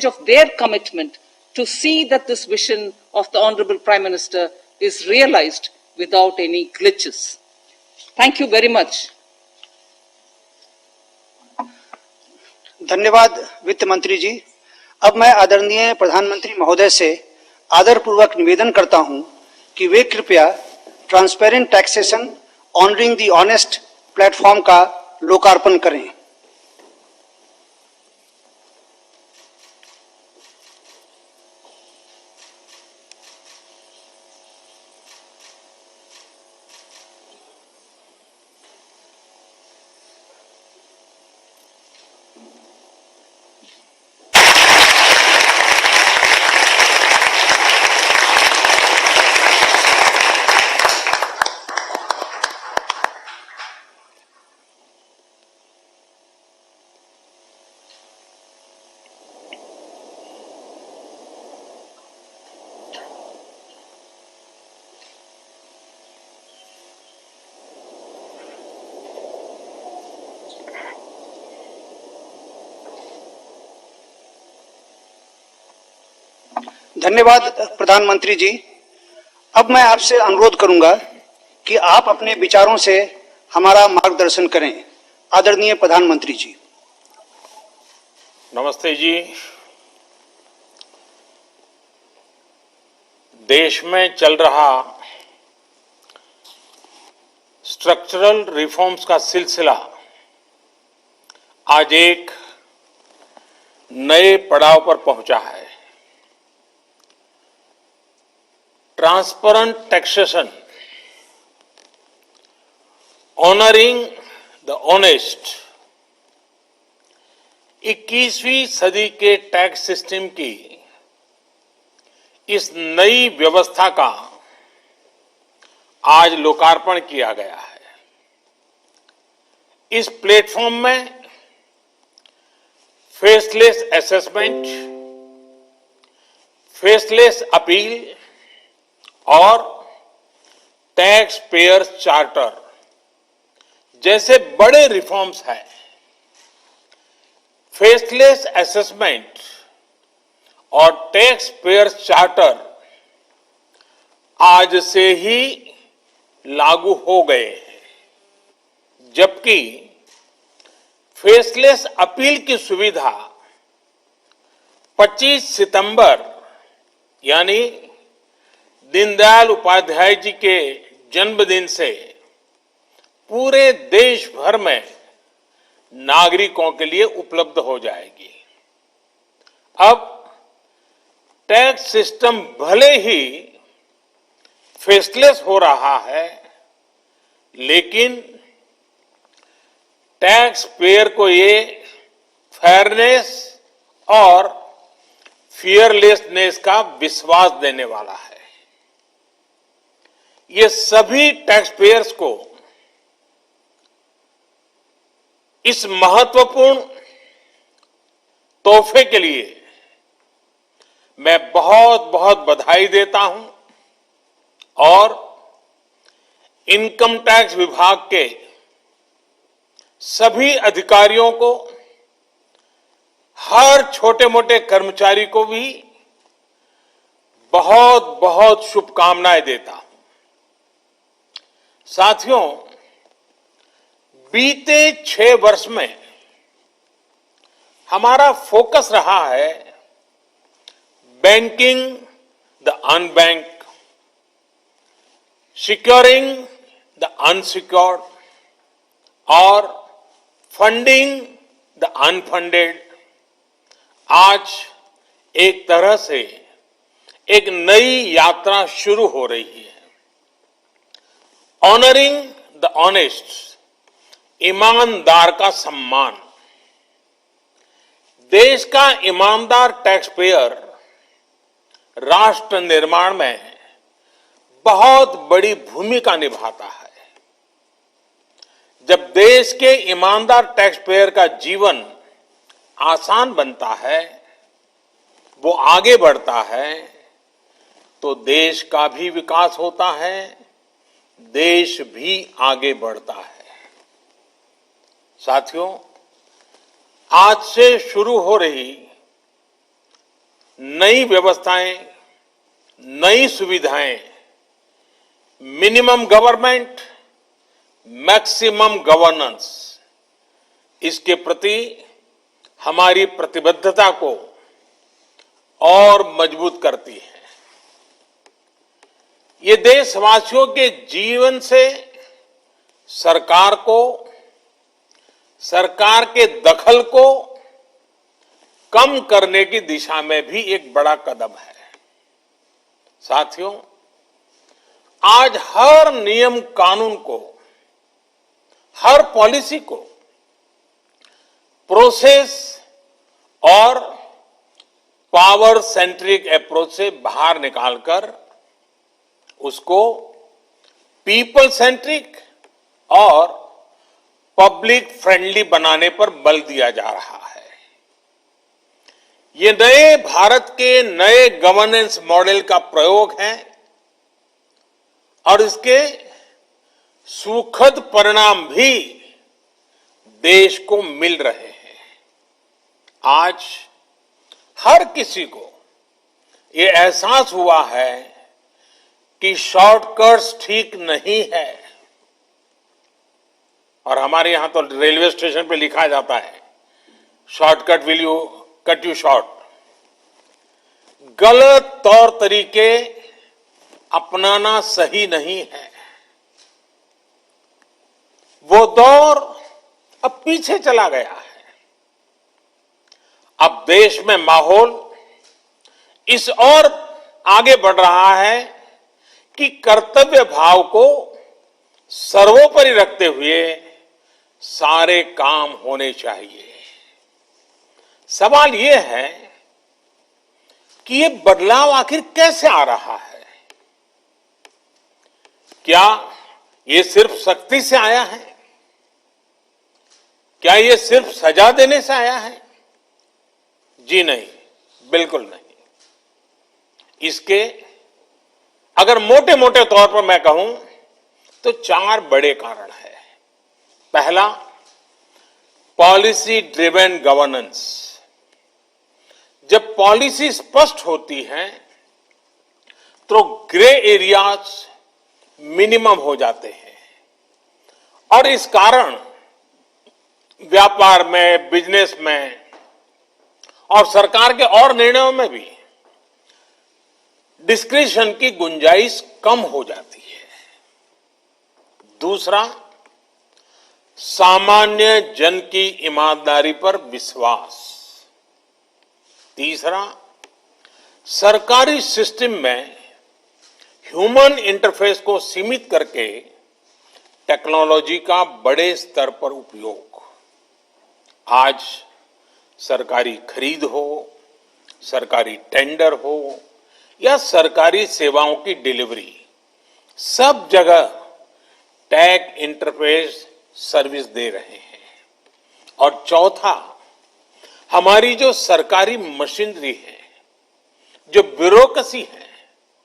of their commitment to see that this vision of the Honorable Prime Minister is realized without any glitches. Thank you very much. धन्यवाद वित्त मंत्री जी। अब मैं आदरणीय प्रधानमंत्री महोदय से आदरपूर्वक निवेदन करता हूं कि वे कृपया transparent taxation honouring the honest platform का लोकार्पण करें। धन्यवाद प्रधानमंत्री जी। अब मैं आपसे अनुरोध करूंगा कि आप अपने विचारों से हमारा मार्गदर्शन करें। आदरणीय प्रधानमंत्री जी। नमस्ते जी। देश में चल रहा स्ट्रक्चरल रिफॉर्म्स का सिलसिला आज एक नए पड़ाव पर पहुंचा है। Transparent taxation honouring the honest 21वीं सदी के टैक्स सिस्टम की इस नई व्यवस्था का आज लोकार्पण किया गया है। इस प्लेटफॉर्म में फेसलेस असेसमेंट, फेसलेस अपील और टैक्स पेयर्स चार्टर जैसे बड़े रिफॉर्म्स हैं। फेसलेस असेसमेंट और टैक्स पेयर्स चार्टर आज से ही लागू हो गए हैं, जबकि फेसलेस अपील की सुविधा 25 सितंबर यानी दीनदयाल उपाध्याय जी के जन्मदिन से पूरे देश भर में नागरिकों के लिए उपलब्ध हो जाएगी। अब टैक्स सिस्टम भले ही फेसलेस हो रहा है, लेकिन टैक्स पेयर को ये फेयरनेस और फियरलेसनेस का विश्वास देने वाला है। ये सभी टैक्स पेयर्स को इस महत्वपूर्ण तोहफे के लिए मैं बहुत बहुत बधाई देता हूं और इनकम टैक्स विभाग के सभी अधिकारियों को, हर छोटे मोटे कर्मचारी को भी बहुत बहुत शुभकामनाएं देता हूं। साथियों, बीते 6 वर्ष में हमारा फोकस रहा है banking the unbank, securing the unsecured और फंडिंग द अनफंडेड। आज एक तरह से एक नई यात्रा शुरू हो रही है। ऑनरिंग द ऑनेस्ट, ईमानदार का सम्मान। देश का ईमानदार टैक्स पेयर राष्ट्र निर्माण में बहुत बड़ी भूमिका निभाता है। जब देश के ईमानदार टैक्स पेयर का जीवन आसान बनता है, वो आगे बढ़ता है, तो देश का भी विकास होता है, देश भी आगे बढ़ता है। साथियों, आज से शुरू हो रही नई व्यवस्थाएं, नई सुविधाएं, मिनिमम गवर्नमेंट, मैक्सिमम गवर्नेंस, इसके प्रति हमारी प्रतिबद्धता को और मजबूत करती है। ये देशवासियों के जीवन से सरकार को, सरकार के दखल को कम करने की दिशा में भी एक बड़ा कदम है। साथियों, आज हर नियम कानून को, हर पॉलिसी को प्रोसेस और पावर सेंट्रिक अप्रोच से बाहर निकालकर उसको पीपल सेंट्रिक और पब्लिक फ्रेंडली बनाने पर बल दिया जा रहा है। ये नए भारत के नए गवर्नेंस मॉडल का प्रयोग है और इसके सुखद परिणाम भी देश को मिल रहे हैं। आज हर किसी को ये एहसास हुआ है कि शॉर्टकट्स ठीक नहीं है। और हमारे यहां तो रेलवे स्टेशन पे लिखा जाता है, shortcut will you cut you short. गलत तौर तरीके अपनाना सही नहीं है। वो दौर अब पीछे चला गया है। अब देश में माहौल इस ओर आगे बढ़ रहा है कि कर्तव्य भाव को सर्वोपरि रखते हुए सारे काम होने चाहिए। सवाल यह है कि ये बदलाव आखिर कैसे आ रहा है? क्या ये सिर्फ सख्ती से आया है? क्या ये सिर्फ सजा देने से आया है? जी नहीं, बिल्कुल नहीं। इसके अगर मोटे मोटे तौर पर मैं कहूं तो 4 बड़े कारण हैं। पहला, पॉलिसी ड्रिवन गवर्नेंस। जब पॉलिसी स्पष्ट होती है तो ग्रे एरियाज मिनिमम हो जाते हैं और इस कारण व्यापार में, बिजनेस में और सरकार के और निर्णयों में भी डिस्क्रिशन की गुंजाइश कम हो जाती है। दूसरा, सामान्य जन की ईमानदारी पर विश्वास। तीसरा, सरकारी सिस्टम में ह्यूमन इंटरफेस को सीमित करके टेक्नोलॉजी का बड़े स्तर पर उपयोग। आज सरकारी खरीद हो, सरकारी टेंडर हो या सरकारी सेवाओं की डिलीवरी, सब जगह टैग इंटरफेस सर्विस दे रहे हैं। और चौथा, हमारी जो सरकारी मशीनरी है, जो ब्यूरोक्रेसी है,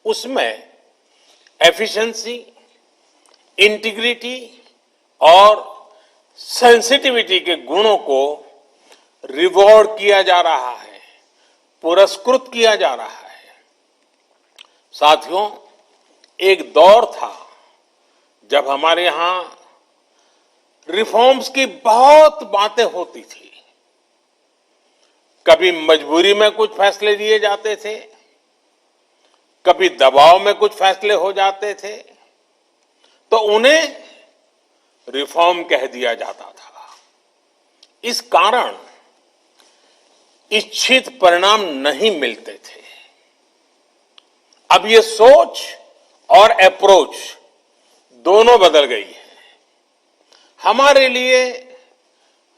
उसमें एफिशिएंसी, इंटीग्रिटी और सेंसिटिविटी के गुणों को रिवॉर्ड किया जा रहा है, पुरस्कृत किया जा रहा है। साथियों, एक दौर था जब हमारे यहां रिफॉर्म्स की बहुत बातें होती थी। कभी मजबूरी में कुछ फैसले लिए जाते थे, कभी दबाव में कुछ फैसले हो जाते थे, तो उन्हें रिफॉर्म कह दिया जाता था। इस कारण इच्छित परिणाम नहीं मिलते थे। अब ये सोच और अप्रोच दोनों बदल गई है। हमारे लिए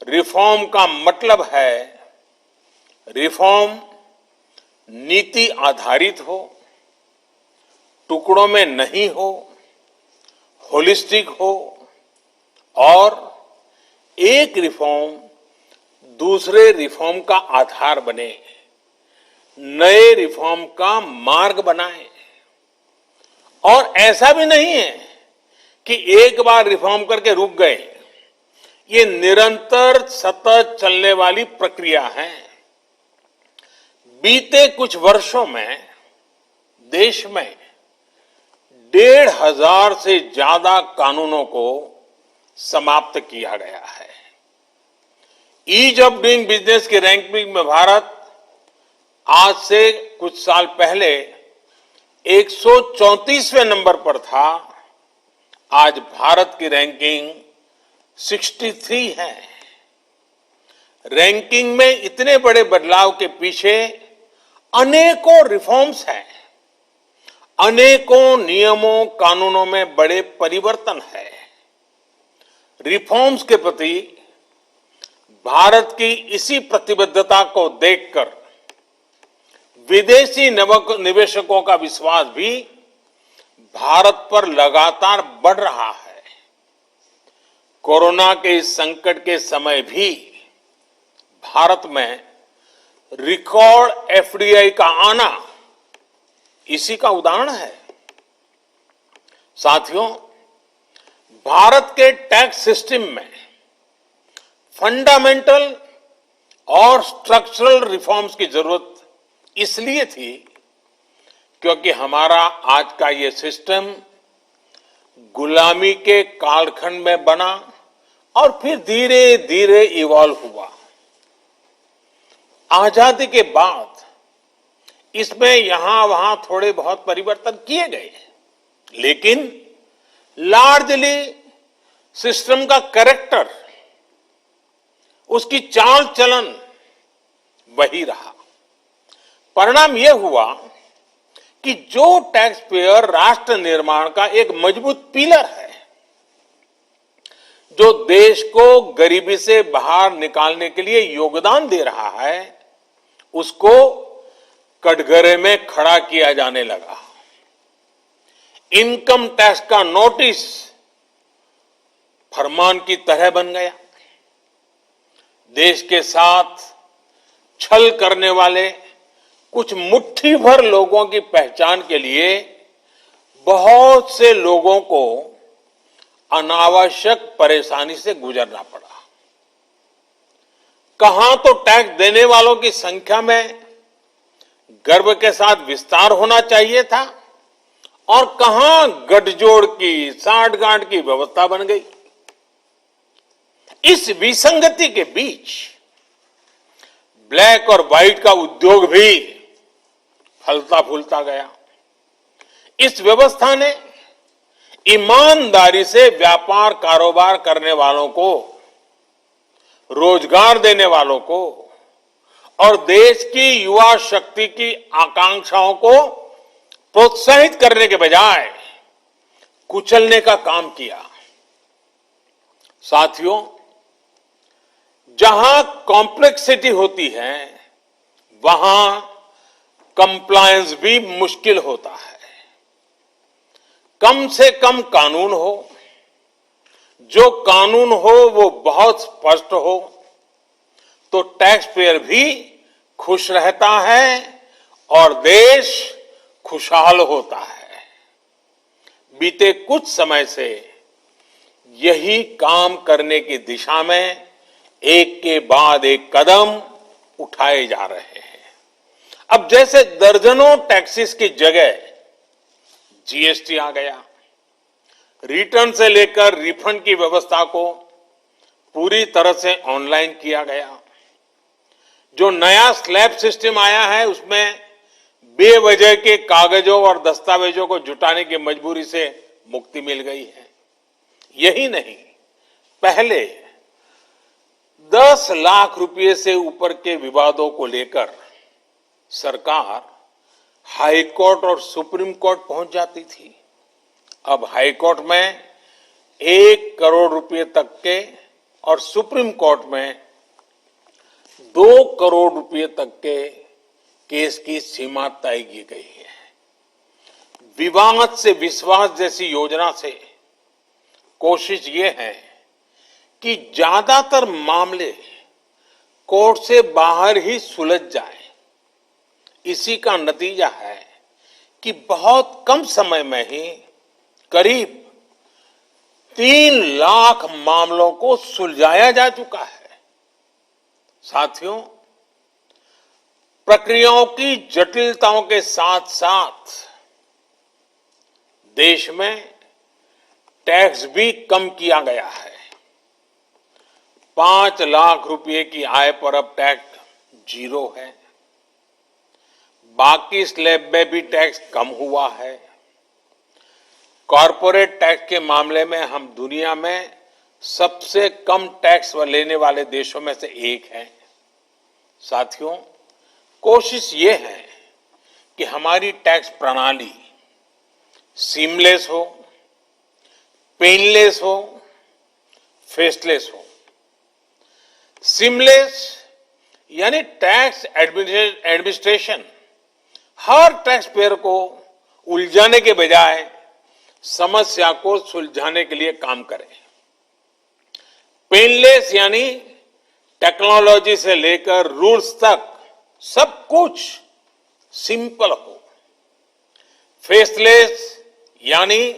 रिफॉर्म का मतलब है रिफॉर्म नीति आधारित हो, टुकड़ों में नहीं हो, होलिस्टिक हो और एक रिफॉर्म दूसरे रिफॉर्म का आधार बने, नए रिफॉर्म का मार्ग बनाए। और ऐसा भी नहीं है कि एक बार रिफॉर्म करके रुक गए। ये निरंतर सतत चलने वाली प्रक्रिया है। बीते कुछ वर्षों में देश में 1,500 से ज्यादा कानूनों को समाप्त किया गया है। ईज ऑफ डूइंग बिजनेस की रैंकिंग में भारत आज से कुछ साल पहले 134वें नंबर पर था। आज भारत की रैंकिंग 63 है। रैंकिंग में इतने बड़े बदलाव के पीछे अनेकों रिफॉर्म्स हैं, अनेकों नियमों कानूनों में बड़े परिवर्तन है। रिफॉर्म्स के प्रति भारत की इसी प्रतिबद्धता को देखकर विदेशी निवेशकों का विश्वास भी भारत पर लगातार बढ़ रहा है। कोरोना के इस संकट के समय भी भारत में रिकॉर्ड एफडीआई का आना इसी का उदाहरण है। साथियों, भारत के टैक्स सिस्टम में फंडामेंटल और स्ट्रक्चरल रिफॉर्म्स की जरूरत इसलिए थी क्योंकि हमारा आज का ये सिस्टम गुलामी के कालखंड में बना और फिर धीरे धीरे इवॉल्व हुआ। आजादी के बाद इसमें यहां वहां थोड़े बहुत परिवर्तन किए गए, लेकिन लार्जली सिस्टम का कैरेक्टर, उसकी चाल चलन वही रहा। परिणाम यह हुआ कि जो टैक्स पेयर राष्ट्र निर्माण का एक मजबूत पिलर है, जो देश को गरीबी से बाहर निकालने के लिए योगदान दे रहा है, उसको कटघरे में खड़ा किया जाने लगा। इनकम टैक्स का नोटिस फरमान की तरह बन गया। देश के साथ छल करने वाले कुछ मुट्ठी भर लोगों की पहचान के लिए बहुत से लोगों को अनावश्यक परेशानी से गुजरना पड़ा। कहां तो टैक्स देने वालों की संख्या में गर्व के साथ विस्तार होना चाहिए था और कहां गठजोड़ की, साठगांठ की व्यवस्था बन गई। इस विसंगति के बीच ब्लैक और व्हाइट का उद्योग भी फलता फूलता गया। इस व्यवस्था ने ईमानदारी से व्यापार कारोबार करने वालों को, रोजगार देने वालों को और देश की युवा शक्ति की आकांक्षाओं को प्रोत्साहित करने के बजाय कुचलने का काम किया। साथियों, जहां कॉम्प्लेक्सिटी होती है वहां कंप्लायंस भी मुश्किल होता है। कम से कम कानून हो, जो कानून हो वो बहुत स्पष्ट हो, तो टैक्स पेयर भी खुश रहता है और देश खुशहाल होता है। बीते कुछ समय से यही काम करने की दिशा में एक के बाद एक कदम उठाए जा रहे हैं। अब जैसे दर्जनों टैक्सेस की जगह जीएसटी आ गया, रिटर्न से लेकर रिफंड की व्यवस्था को पूरी तरह से ऑनलाइन किया गया। जो नया स्लैब सिस्टम आया है उसमें बेवजह के कागजों और दस्तावेजों को जुटाने की मजबूरी से मुक्ति मिल गई है। यही नहीं, पहले 10 लाख रुपए से ऊपर के विवादों को लेकर सरकार हाई कोर्ट और सुप्रीम कोर्ट पहुंच जाती थी। अब हाई कोर्ट में 1 करोड़ रुपए तक के और सुप्रीम कोर्ट में 2 करोड़ रुपए तक के केस की सीमा तय की गई है। विवाद से विश्वास जैसी योजना से कोशिश ये है कि ज्यादातर मामले कोर्ट से बाहर ही सुलझ जाए। इसी का नतीजा है कि बहुत कम समय में ही करीब 3 लाख मामलों को सुलझाया जा चुका है। साथियों, प्रक्रियाओं की जटिलताओं के साथ साथ देश में टैक्स भी कम किया गया है। 5 लाख रुपए की आय पर अब टैक्स 0 है। बाकी स्लैब में भी टैक्स कम हुआ है। कॉरपोरेट टैक्स के मामले में हम दुनिया में सबसे कम टैक्स लेने वाले देशों में से एक हैं। साथियों, कोशिश ये है कि हमारी टैक्स प्रणाली सीमलेस हो, पेनलेस हो, फेसलेस हो। सीमलेस यानी टैक्स एडमिनिस्ट्रेशन हर टैक्स पेयर को उलझाने के बजाय समस्या को सुलझाने के लिए काम करे। पेनलेस यानी टेक्नोलॉजी से लेकर रूल्स तक सब कुछ सिंपल हो। फेसलेस यानी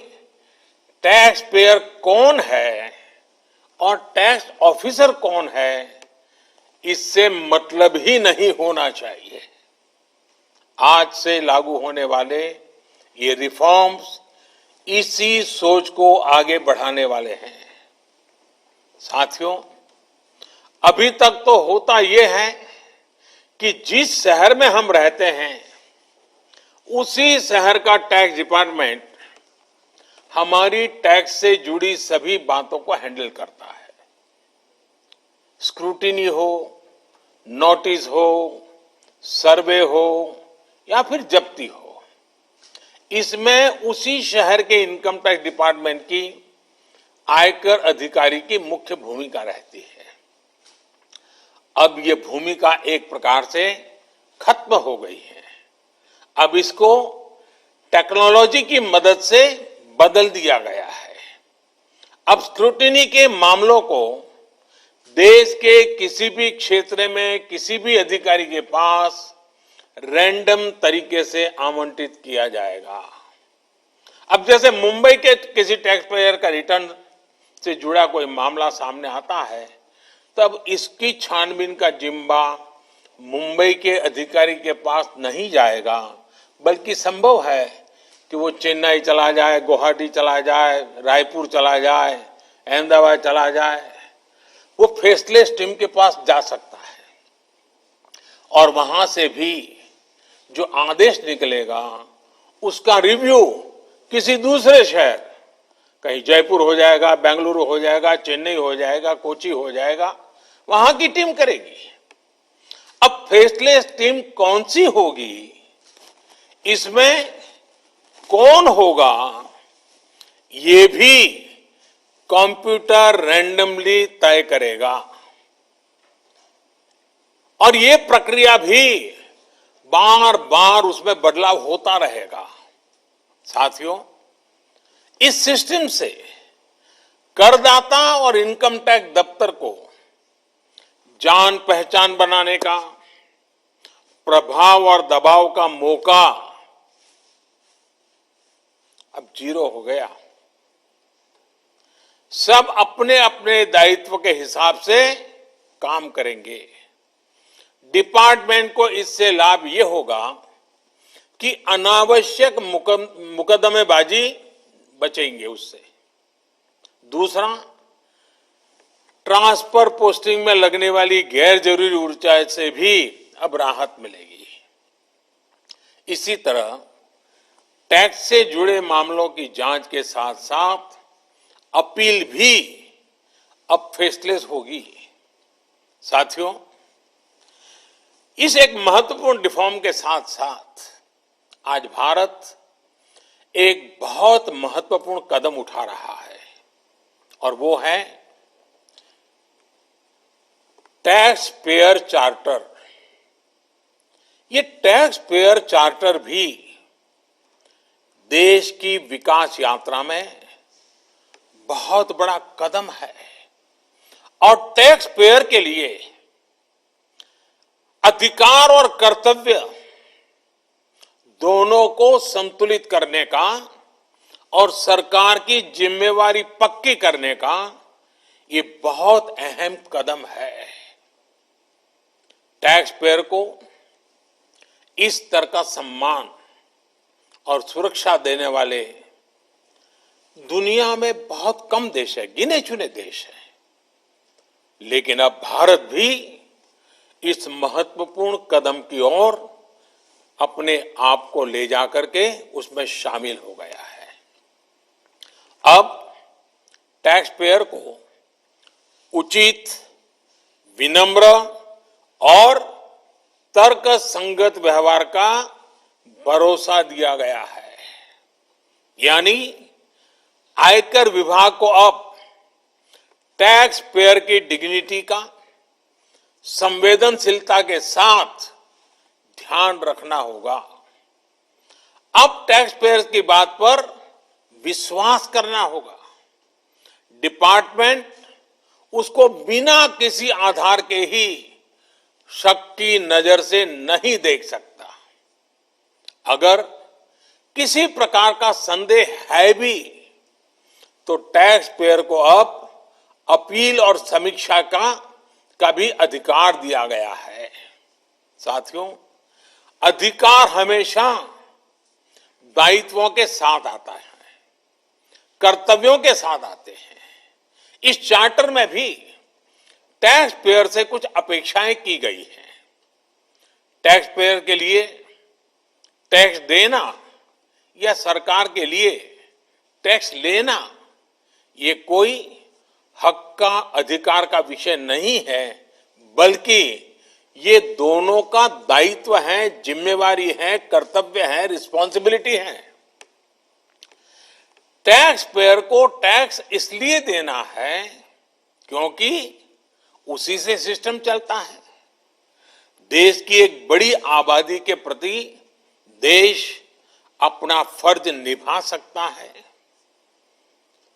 टैक्स पेयर कौन है और टैक्स ऑफिसर कौन है, इससे मतलब ही नहीं होना चाहिए। आज से लागू होने वाले ये रिफॉर्म्स इसी सोच को आगे बढ़ाने वाले हैं। साथियों, अभी तक तो होता यह है कि जिस शहर में हम रहते हैं उसी शहर का टैक्स डिपार्टमेंट हमारी टैक्स से जुड़ी सभी बातों को हैंडल करता है। स्क्रूटिनी हो, नोटिस हो, सर्वे हो या फिर जब्ती हो, इसमें उसी शहर के इनकम टैक्स डिपार्टमेंट की आयकर अधिकारी की मुख्य भूमिका रहती है। अब ये भूमिका एक प्रकार से खत्म हो गई है। अब इसको टेक्नोलॉजी की मदद से बदल दिया गया है। अब स्क्रूटिनी के मामलों को देश के किसी भी क्षेत्र में किसी भी अधिकारी के पास रैंडम तरीके से आवंटित किया जाएगा। अब जैसे मुंबई के किसी टैक्स पेयर का रिटर्न से जुड़ा कोई मामला सामने आता है, तब इसकी छानबीन का जिम्मा मुंबई के अधिकारी के पास नहीं जाएगा, बल्कि संभव है कि वो चेन्नई चला जाए, गुवाहाटी चला जाए, रायपुर चला जाए, अहमदाबाद चला जाए। वो फेसलेस टीम के पास जा सकता है और वहां से भी जो आदेश निकलेगा उसका रिव्यू किसी दूसरे शहर, कहीं जयपुर हो जाएगा, बेंगलुरु हो जाएगा, चेन्नई हो जाएगा, कोची हो जाएगा, वहां की टीम करेगी। अब फेसलेस टीम कौन सी होगी, इसमें कौन होगा, ये भी कंप्यूटर रैंडमली तय करेगा। और ये प्रक्रिया भी बार बार उसमें बदलाव होता रहेगा। साथियों, इस सिस्टम से करदाता और इनकम टैक्स दफ्तर को जान पहचान बनाने का, प्रभाव और दबाव का मौका अब 0 हो गया। सब अपने अपने दायित्व के हिसाब से काम करेंगे। डिपार्टमेंट को इससे लाभ ये होगा कि अनावश्यक मुकदमेबाजी बचेंगे उससे। दूसरा, ट्रांसफर पोस्टिंग में लगने वाली गैर जरूरी ऊर्जा से भी अब राहत मिलेगी। इसी तरह टैक्स से जुड़े मामलों की जांच के साथ साथ अपील भी अब फेसलेस होगी। साथियों, इस एक महत्वपूर्ण रिफॉर्म के साथ साथ आज भारत एक बहुत महत्वपूर्ण कदम उठा रहा है और वो है टैक्स पेयर चार्टर। ये टैक्स पेयर चार्टर भी देश की विकास यात्रा में बहुत बड़ा कदम है और टैक्स पेयर के लिए अधिकार और कर्तव्य दोनों को संतुलित करने का और सरकार की जिम्मेवारी पक्की करने का ये बहुत अहम कदम है। टैक्स पेयर को इस स्तर का सम्मान और सुरक्षा देने वाले दुनिया में बहुत कम देश है, गिने चुने देश हैं। लेकिन अब भारत भी इस महत्वपूर्ण कदम की ओर अपने आप को ले जाकर के उसमें शामिल हो गया है। अब टैक्स पेयर को उचित, विनम्र और तर्क संगत व्यवहार का भरोसा दिया गया है। यानी आयकर विभाग को अब टैक्स पेयर की डिग्निटी का संवेदनशीलता के साथ ध्यान रखना होगा। अब टैक्स पेयर्स की बात पर विश्वास करना होगा। डिपार्टमेंट उसको बिना किसी आधार के ही शक की नजर से नहीं देख सकता। अगर किसी प्रकार का संदेह है भी तो टैक्स पेयर को अब अपील और समीक्षा का भी अधिकार दिया गया है। साथियों, अधिकार हमेशा दायित्वों के साथ आता है, कर्तव्यों के साथ आते हैं। इस चार्टर में भी टैक्स पेयर से कुछ अपेक्षाएं की गई हैं। टैक्स पेयर के लिए टैक्स देना या सरकार के लिए टैक्स लेना ये कोई हक का, अधिकार का विषय नहीं है, बल्कि ये दोनों का दायित्व है, जिम्मेवारी है, कर्तव्य है, रिस्पॉन्सिबिलिटी है। टैक्स पेयर को टैक्स इसलिए देना है क्योंकि उसी से सिस्टम चलता है। देश की एक बड़ी आबादी के प्रति देश अपना फर्ज निभा सकता है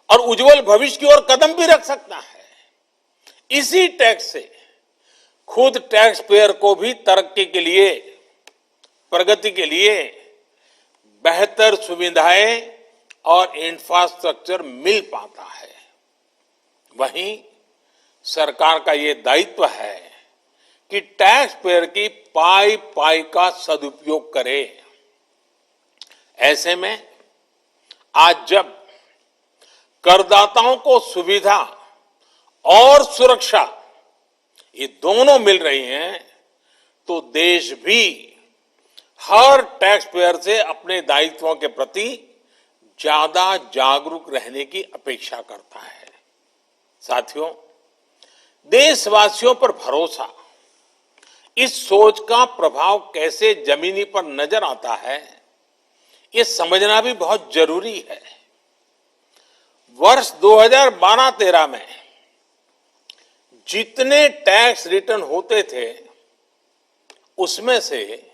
और उज्जवल भविष्य की ओर कदम भी रख सकता है। इसी टैक्स से खुद टैक्स पेयर को भी तरक्की के लिए, प्रगति के लिए बेहतर सुविधाएं और इंफ्रास्ट्रक्चर मिल पाता है। वहीं सरकार का ये दायित्व है कि टैक्स पेयर की पाई पाई का सदुपयोग करे। ऐसे में आज जब करदाताओं को सुविधा और सुरक्षा ये दोनों मिल रही हैं, तो देश भी हर टैक्स पेयर से अपने दायित्वों के प्रति ज्यादा जागरूक रहने की अपेक्षा करता है। साथियों, देशवासियों पर भरोसा, इस सोच का प्रभाव कैसे जमीनी पर नजर आता है, ये समझना भी बहुत जरूरी है। वर्ष 2012-13 में जितने टैक्स रिटर्न होते थे उसमें से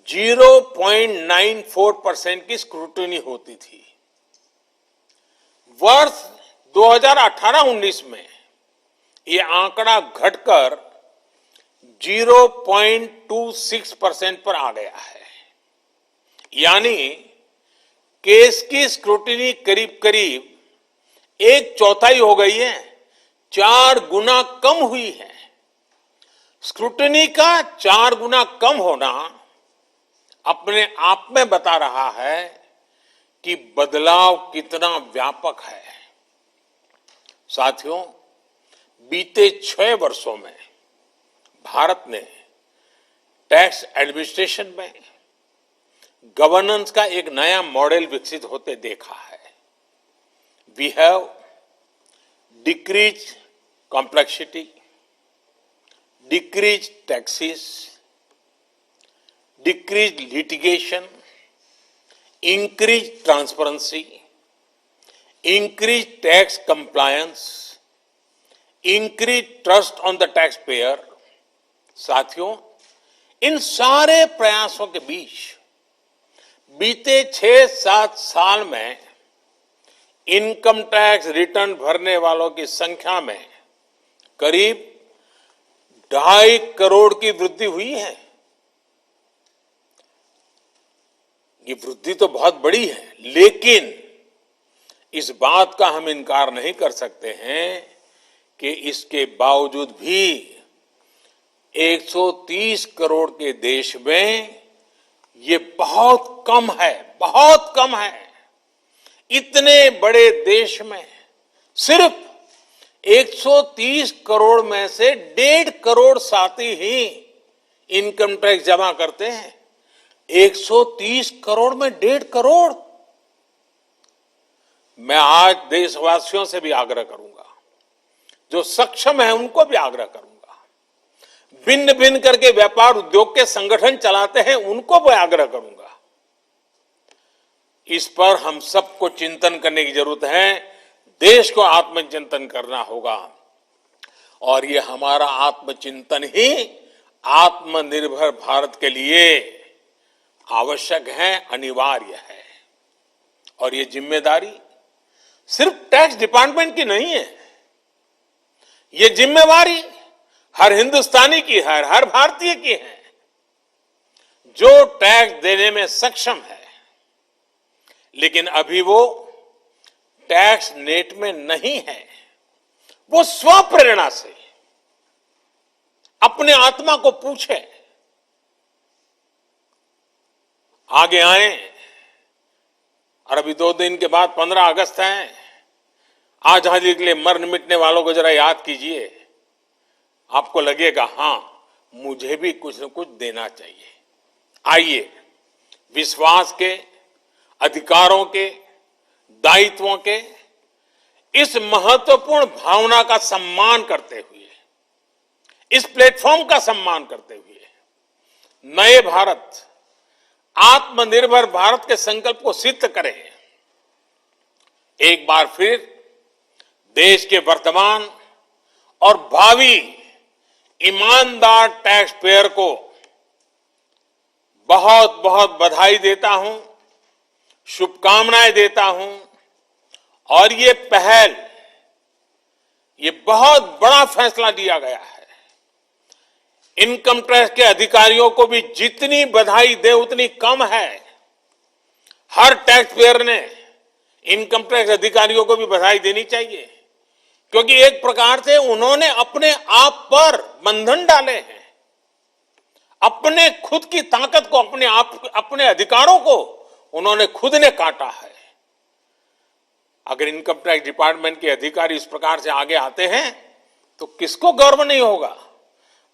0.94% की स्क्रूटनी होती थी। वर्ष 2018-19 में ये आंकड़ा घटकर 0.26% पर आ गया है। यानी केस की स्क्रूटनी करीब करीब 1/4 हो गई है, 4 गुना कम हुई है। स्क्रूटनी का 4 गुना कम होना अपने आप में बता रहा है कि बदलाव कितना व्यापक है। साथियों, बीते 6 वर्षों में भारत ने टैक्स एडमिनिस्ट्रेशन में गवर्नेंस का एक नया मॉडल विकसित होते देखा है। We have decrease complexity, decrease taxes, decrease litigation, increase transparency, increase tax compliance, increase trust on the tax payer. साथियों, इन सारे प्रयासों के बीच बीते 6-7 साल में इनकम टैक्स रिटर्न भरने वालों की संख्या में करीब 2.5 करोड़ की वृद्धि हुई है। ये वृद्धि तो बहुत बड़ी है, लेकिन इस बात का हम इनकार नहीं कर सकते हैं कि इसके बावजूद भी 130 करोड़ के देश में ये बहुत कम है, बहुत कम है। इतने बड़े देश में सिर्फ 130 करोड़ में से 1.5 करोड़ साथी ही इनकम टैक्स जमा करते हैं। 130 करोड़ में 1.5 करोड़। मैं आज देशवासियों से भी आग्रह करूंगा, जो सक्षम है उनको भी आग्रह करूंगा, भिन्न भिन्न करके व्यापार उद्योग के संगठन चलाते हैं उनको भी आग्रह करूंगा। इस पर हम सबको चिंतन करने की जरूरत है, देश को आत्मचिंतन करना होगा और ये हमारा आत्मचिंतन ही आत्मनिर्भर भारत के लिए आवश्यक है, अनिवार्य है। और ये जिम्मेदारी सिर्फ टैक्स डिपार्टमेंट की नहीं है, ये जिम्मेवारी हर हिंदुस्तानी की है, हर भारतीय की है जो टैक्स देने में सक्षम है, लेकिन अभी वो टैक्स नेट में नहीं है। वो स्वप्रेरणा से अपने आत्मा को पूछे, आगे आए। और अभी 2 दिन के बाद 15 अगस्त है। आजादी के लिए मरने मिटने वालों को जरा याद कीजिए, आपको लगेगा हां मुझे भी कुछ न कुछ देना चाहिए। आइए विश्वास के, अधिकारों के, दायित्वों के इस महत्वपूर्ण भावना का सम्मान करते हुए, इस प्लेटफॉर्म का सम्मान करते हुए नए भारत, आत्मनिर्भर भारत के संकल्प को सिद्ध करें। एक बार फिर देश के वर्तमान और भावी ईमानदार टैक्स पेयर को बहुत बहुत बधाई देता हूं, शुभकामनाएं देता हूं। और ये पहल, ये बहुत बड़ा फैसला लिया गया है। इनकम टैक्स के अधिकारियों को भी जितनी बधाई दे उतनी कम है। हर टैक्स पेयर ने इनकम टैक्स अधिकारियों को भी बधाई देनी चाहिए, क्योंकि एक प्रकार से उन्होंने अपने आप पर बंधन डाले हैं, अपने खुद की ताकत को, अपने अधिकारों को उन्होंने खुद ने काटा है। अगर इनकम टैक्स डिपार्टमेंट के अधिकारी इस प्रकार से आगे आते हैं तो किसको गर्व नहीं होगा?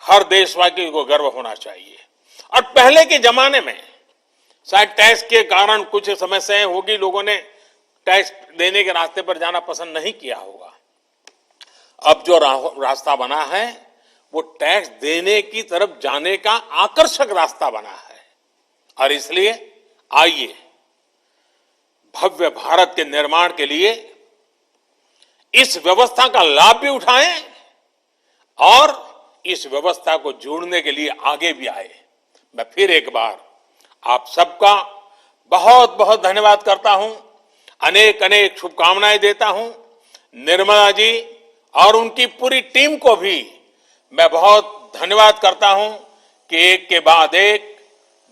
हर देशवासी को गर्व होना चाहिए। और पहले के जमाने में शायद टैक्स के कारण कुछ समस्याएं होगी, लोगों ने टैक्स देने के रास्ते पर जाना पसंद नहीं किया होगा। अब जो रास्ता बना है वो टैक्स देने की तरफ जाने का आकर्षक रास्ता बना है। और इसलिए आइए भव्य भारत के निर्माण के लिए इस व्यवस्था का लाभ भी उठाएं और इस व्यवस्था को जोड़ने के लिए आगे भी आए। मैं फिर एक बार आप सबका बहुत बहुत धन्यवाद करता हूं, अनेक अनेक शुभकामनाएं देता हूं। निर्मला जी और उनकी पूरी टीम को भी मैं बहुत धन्यवाद करता हूं कि एक के बाद एक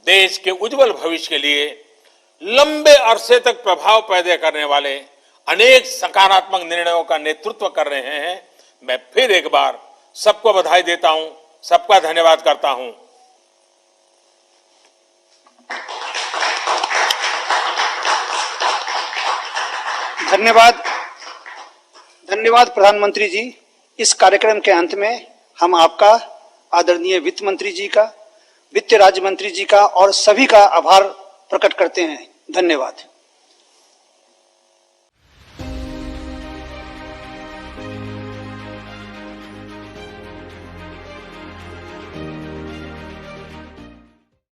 देश के उज्जवल भविष्य के लिए लंबे अरसे तक प्रभाव पैदा करने वाले अनेक सकारात्मक निर्णयों का नेतृत्व कर रहे हैं। मैं फिर एक बार सबको बधाई देता हूं, सबका धन्यवाद करता हूं। धन्यवाद, धन्यवाद प्रधानमंत्री जी। इस कार्यक्रम के अंत में हम आपका, आदरणीय वित्त मंत्री जी का, वित्त राज्य मंत्री जी का और सभी का आभार प्रकट करते हैं। धन्यवाद।